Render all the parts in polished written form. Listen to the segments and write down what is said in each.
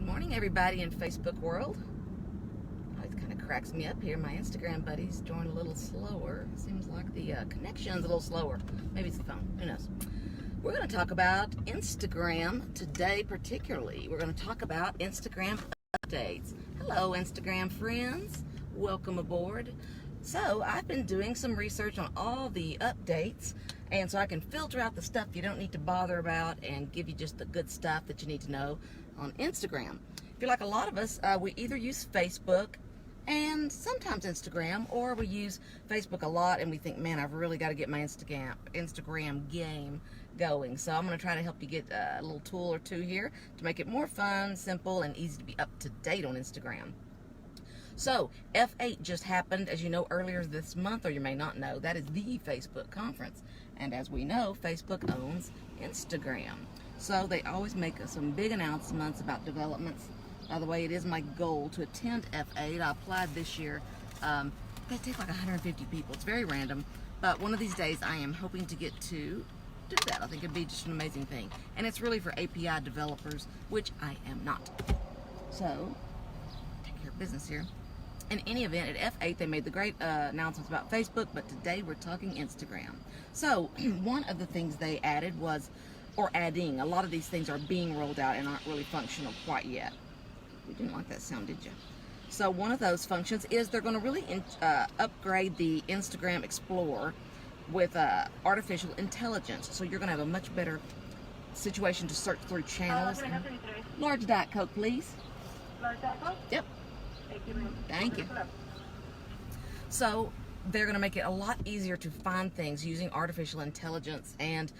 Morning, everybody in Facebook world. Always kind of cracks me up here. My Instagram buddy's doing a little slower. Seems like the connection's a little slower. Maybe it's the phone. Who knows? We're going to talk about Instagram today, particularly. We're going to talk about Instagram updates. Hello, Instagram friends. Welcome aboard. So, I've been doing some research on all the updates, and so I can filter out the stuff you don't need to bother about and give you just the good stuff that you need to know on Instagram. If you're like a lot of us, we either use Facebook and sometimes Instagram, or we use Facebook a lot and we think, man, I've really got to get my Instagram game going. So I'm going to try to help you get a little tool or two here to make it more fun, simple, and easy to be up to date on Instagram. So, F8 just happened, as you know, earlier this month, or you may not know. That is the Facebook conference. And as we know, Facebook owns Instagram. So they always make some big announcements about developments. By the way, it is my goal to attend F8. I applied this year. They take like 150 people. It's very random. But one of these days, I am hoping to get to do that. I think it'd be just an amazing thing. And it's really for API developers, which I am not. So, take care of business here. In any event, at F8, they made the great announcements about Facebook, but today we're talking Instagram. So, one of the things they added was, or adding, a lot of these things are being rolled out and aren't really functional quite yet. You didn't like that sound, did you? So, one of those functions is they're going to really upgrade the Instagram Explorer with artificial intelligence. So, you're going to have a much better situation to search through channels. Large Diet Coke, please. Large Diet Coke? Yep. Thank you. So they're going to make it a lot easier to find things using artificial intelligence, and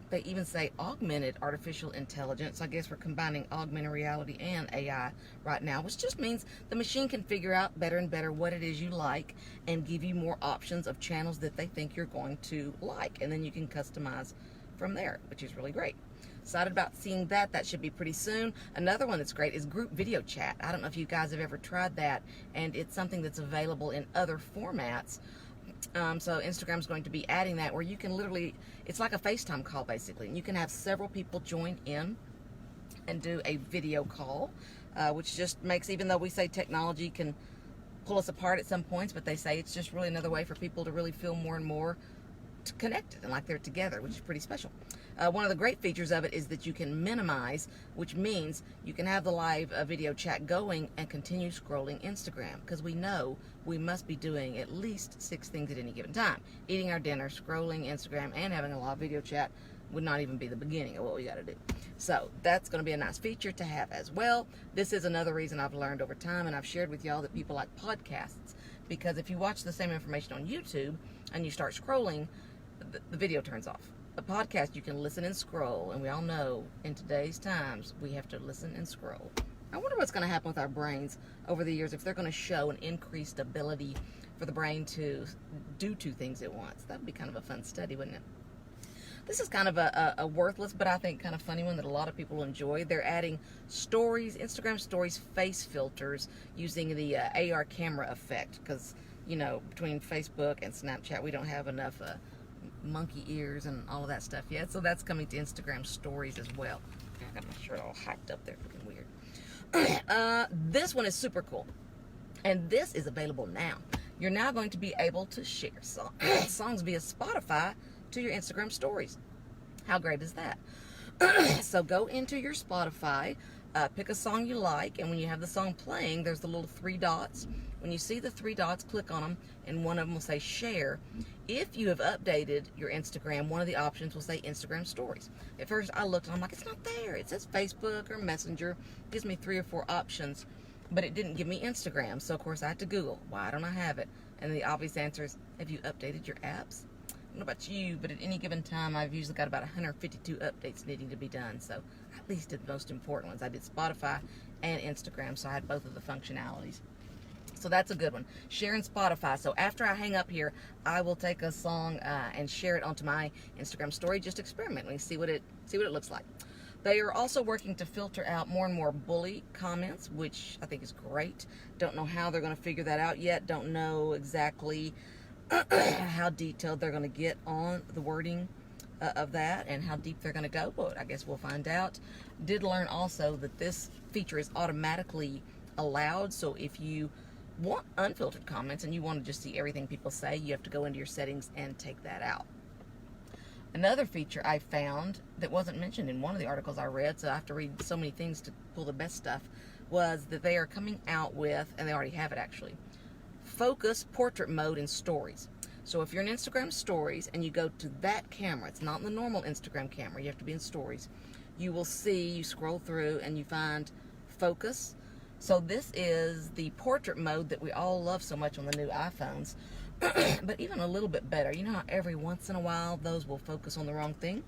they even say augmented artificial intelligence. I guess we're combining augmented reality and AI right now, which just means the machine can figure out better and better what it is you like and give you more options of channels that they think you're going to like, and then you can customize from there, which is really great. Excited about seeing that. That should be pretty soon. Another one that's great is group video chat. I don't know if you guys have ever tried that, and it's something that's available in other formats. So Instagram's going to be adding that, where you can literally, it's like a FaceTime call basically, and you can have several people join in and do a video call, which just makes, even though we say technology can pull us apart at some points, but they say it's just really another way for people to really feel more and more connected and like they're together, which is pretty special. One of the great features of it is that you can minimize, which means you can have the live video chat going and continue scrolling Instagram, because we know we must be doing at least 6 things at any given time. Eating our dinner, scrolling Instagram, and having a live video chat would not even be the beginning of what we got to do. So that's going to be a nice feature to have as well. This is another reason I've learned over time, and I've shared with y'all, that people like podcasts, because if you watch the same information on YouTube and you start scrolling, the video turns off. A podcast, you can listen and scroll, and we all know in today's times we have to listen and scroll. I wonder what's going to happen with our brains over the years, if they're going to show an increased ability for the brain to do 2 things at once. That would be kind of a fun study, wouldn't it? This is kind of a worthless, but I think kind of funny one that a lot of people enjoy. They're adding stories, Instagram stories, face filters using the AR camera effect, because, you know, between Facebook and Snapchat, we don't have enough monkey ears and all of that stuff yet. So that's coming to Instagram stories as well. I got my shirt all hyped up there, looking weird. This one is super cool, and this is available now. You're now going to be able to share songs via Spotify to your Instagram stories. How great is that? So go into your Spotify, pick a song you like, and when you have the song playing, there's the little 3 dots. When you see the 3 dots, click on them, and one of them will say share. If you have updated your Instagram, one of the options will say Instagram stories. At first I looked and I'm like, it's not there. It says Facebook or Messenger. It gives me 3 or 4 options, but it didn't give me Instagram. So of course I had to Google, why don't I have it? And the obvious answer is, have you updated your apps? I don't know about you, but at any given time, I've usually got about 152 updates needing to be done. So I at least did the most important ones. I did Spotify and Instagram, so I had both of the functionalities. So that's a good one. Sharing Spotify. So after I hang up here, I will take a song and share it onto my Instagram story. Just experiment and see what it looks like. They are also working to filter out more and more bully comments, which I think is great. Don't know how they're going to figure that out yet. Don't know exactly how detailed they're going to get on the wording of that and how deep they're going to go, but I guess we'll find out. Did learn also that this feature is automatically allowed, so if you want unfiltered comments and you want to just see everything people say, you have to go into your settings and take that out. Another feature I found that wasn't mentioned in one of the articles I read, so I have to read so many things to pull the best stuff, was that they are coming out with, and they already have it actually, focus portrait mode in stories. So if you're in Instagram stories and you go to that camera, it's not in the normal Instagram camera, you have to be in stories, you will see, you scroll through and you find focus. So this is the portrait mode that we all love so much on the new iPhones, but even a little bit better. You know how every once in a while those will focus on the wrong thing?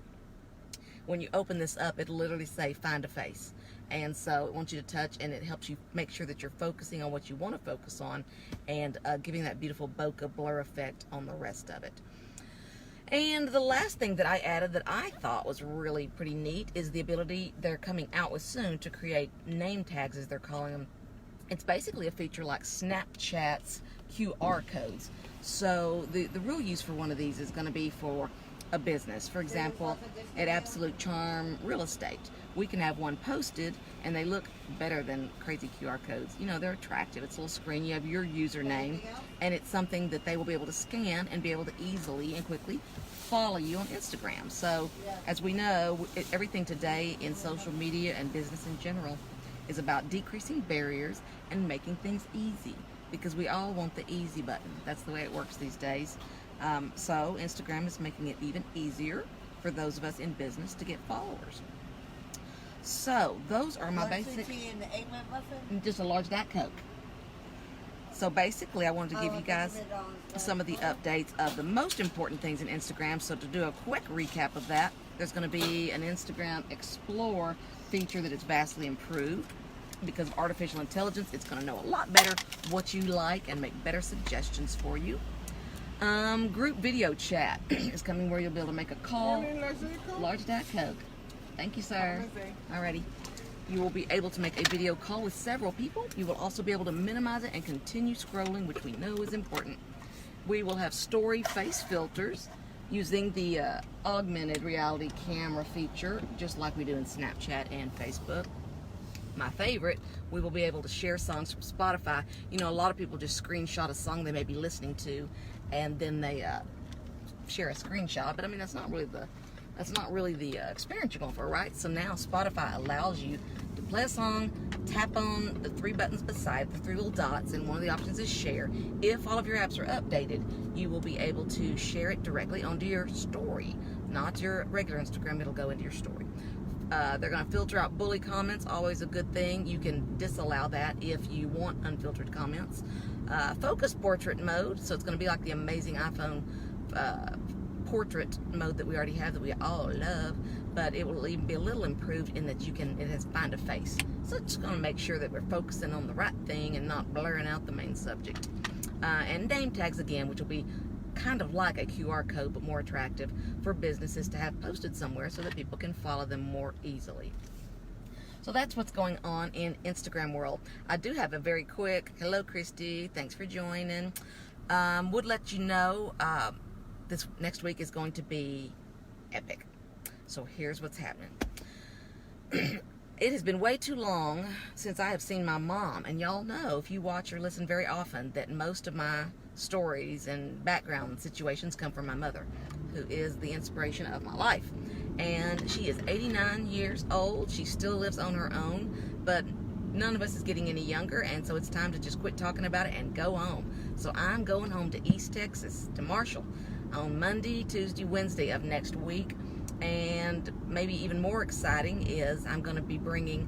When you open this up, it'll literally say find a face. And so it wants you to touch, and it helps you make sure that you're focusing on what you want to focus on and giving that beautiful bokeh blur effect on the rest of it. And the last thing that I added that I thought was really pretty neat is the ability they're coming out with soon to create name tags, as they're calling them. It's basically a feature like Snapchat's QR codes. So the real use for one of these is going to be for a business. For example, at Absolute Charm Real Estate, we can have one posted and they look better than crazy QR codes. You know, they're attractive. It's a little screen. You have your username, and it's something that they will be able to scan and be able to easily and quickly follow you on Instagram. So as we know, everything today in social media and business in general is about decreasing barriers and making things easy, because we all want the easy button. That's the way it works these days. So Instagram is making it even easier for those of us in business to get followers. So those are my basic, just a large Diet Coke. So basically I wanted to give you guys some of the updates of the most important things in Instagram. So to do a quick recap of that, there's going to be an Instagram Explore feature that is vastly improved. Because of artificial intelligence, it's going to know a lot better what you like and make better suggestions for you. Group video chat is coming, where you'll be able to make a call. Large Diet Coke. Thank you, sir. Alrighty. You will be able to make a video call with several people. You will also be able to minimize it and continue scrolling, which we know is important. We will have story face filters using the augmented reality camera feature, just like we do in Snapchat and Facebook. My favorite, we will be able to share songs from Spotify. You know, a lot of people just screenshot a song they may be listening to, and then they share a screenshot. But I mean, that's not really the experience you're going for, right? So now Spotify allows you to play a song, tap on the three buttons beside the three little dots, and one of the options is share. If all of your apps are updated, you will be able to share it directly onto your story, not your regular Instagram. It'll go into your story. They're going to filter out bully comments, always a good thing. You can disallow that if you want unfiltered comments. Focus portrait mode, so it's going to be like the amazing iPhone portrait mode that we already have, that we all love, but it will even be a little improved in that it has find a face. So it's going to make sure that we're focusing on the right thing and not blurring out the main subject. And name tags again, which will be kind of like a QR code, but more attractive for businesses to have posted somewhere so that people can follow them more easily. So that's what's going on in Instagram world. I do have a very quick, hello Christy, thanks for joining. Would let you know this next week is going to be epic. So here's what's happening. It has been way too long since I have seen my mom, and y'all know, if you watch or listen very often, that most of my stories and background situations come from my mother, who is the inspiration of my life. And she is 89 years old. She still lives on her own, but none of us is getting any younger, and so it's time to just quit talking about it and go home. So I'm going home to East Texas, to Marshall, on Monday, Tuesday, Wednesday of next week. And maybe even more exciting is I'm going to be bringing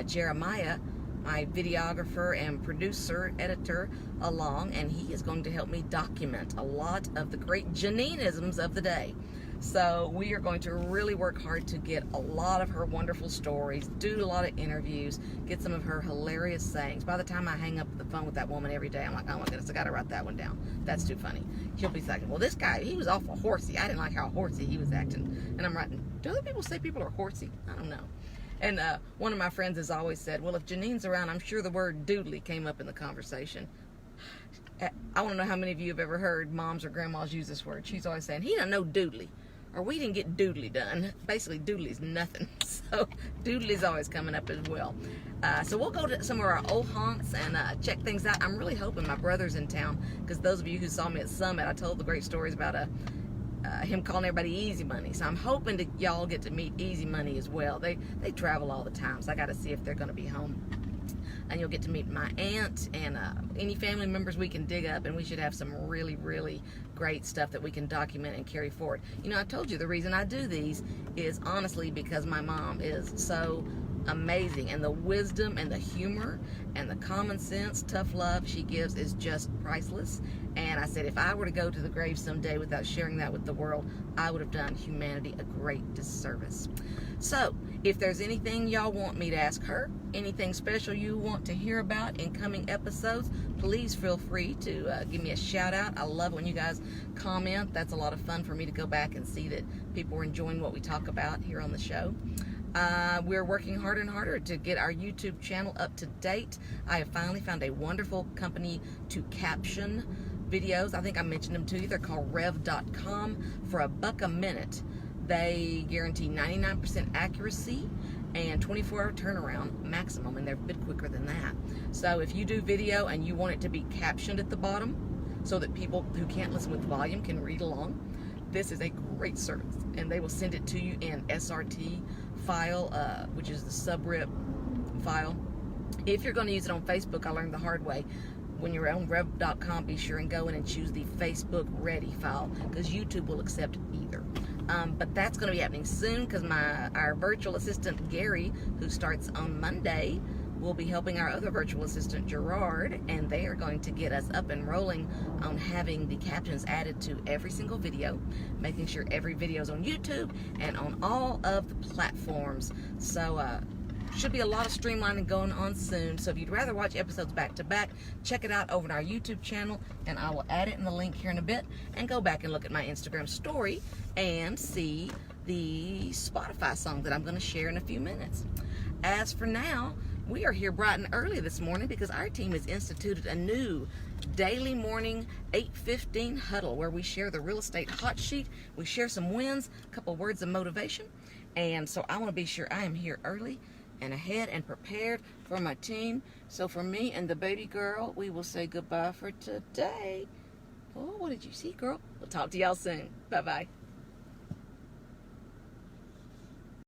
Jeremiah, my videographer and producer, editor, along, and he is going to help me document a lot of the great Janine-isms of the day. So we are going to really work hard to get a lot of her wonderful stories, do a lot of interviews, get some of her hilarious sayings. By the time I hang up the phone with that woman every day, I'm like, oh my goodness, I got to write that one down. That's too funny. She'll be thinking, well, this guy, he was awful horsey. I didn't like how horsey he was acting. And I'm writing, do other people say people are horsey? I don't know. And one of my friends has always said, well, if Janine's around, I'm sure the word doodly came up in the conversation. I want to know how many of you have ever heard moms or grandmas use this word. She's always saying, he doesn't know doodly. or we didn't get doodly done. Basically, doodly's nothing. So doodly's always coming up as well. So we'll go to some of our old haunts and check things out. I'm really hoping my brother's in town, because those of you who saw me at Summit, I told the great stories about him calling everybody Easy Money. So I'm hoping that y'all get to meet Easy Money as well. They travel all the time, so I got to see if they're going to be home. And you'll get to meet my aunt and any family members we can dig up, and we should have some really, really great stuff that we can document and carry forward. You know, I told you the reason I do these is honestly because my mom is so amazing, and the wisdom and the humor and the common sense, tough love she gives is just priceless. And I said, if I were to go to the grave someday without sharing that with the world, I would have done humanity a great disservice. So if there's anything y'all want me to ask her, anything special you want to hear about in coming episodes, please feel free to give me a shout out. I love when you guys comment. That's a lot of fun for me to go back and see that people are enjoying what we talk about here on the show. We're working harder and harder to get our YouTube channel up to date. I have finally found a wonderful company to caption videos. I think I mentioned them to you. They're called Rev.com. For $1 a minute, they guarantee 99% accuracy and 24-hour turnaround maximum, and they're a bit quicker than that. So if you do video and you want it to be captioned at the bottom so that people who can't listen with volume can read along, this is a great service, and they will send it to you in SRT file, which is the subrip file. If you're going to use it on Facebook, I learned the hard way. When you're on Rev.com, be sure and go in and choose the Facebook ready file, because YouTube will accept either. But that's going to be happening soon, because our virtual assistant Gary, who starts on Monday, will be helping our other virtual assistant Gerard, and they are going to get us up and rolling on having the captions added to every single video, making sure every video is on YouTube and on all of the platforms. So should be a lot of streamlining going on soon. So if you'd rather watch episodes back to back, check it out over on our YouTube channel, and I will add it in the link here in a bit, and go back and look at my Instagram story and see the Spotify song that I'm going to share in a few minutes. As for now, we are here bright and early this morning because our team has instituted a new daily morning 8:15 huddle where we share the real estate hot sheet, we share some wins, a couple words of motivation, and so I want to be sure I am here early and ahead and prepared for my team. So for me and the baby girl, we will say goodbye for today. Oh, what did you see, girl? We'll talk to y'all soon. Bye-bye.